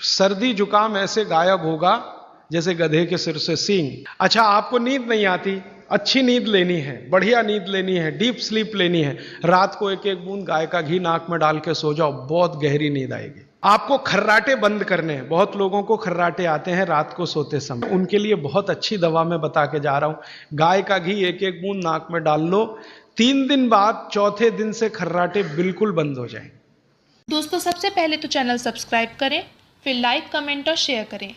सर्दी जुकाम ऐसे गायब होगा जैसे गधे के सिर से सींग। अच्छा, आपको नींद नहीं आती, अच्छी नींद लेनी है, बढ़िया नींद लेनी है, डीप स्लीप लेनी है, रात को एक एक बूंद गाय का घी नाक में डाल के सो जाओ, बहुत गहरी नींद आएगी। आपको खर्राटे बंद करने हैं। बहुत लोगों को खर्राटे आते हैं रात को सोते समय, उनके लिए बहुत अच्छी दवा मैं बता के जा रहा हूं। गाय का घी एक एक बूंद नाक में डाल लो, 3 दिन बाद चौथे दिन से खर्राटे बिल्कुल बंद हो जाएंगे। दोस्तों, सबसे पहले तो चैनल सब्सक्राइब करें, फिर लाइक, कमेंट और शेयर करें।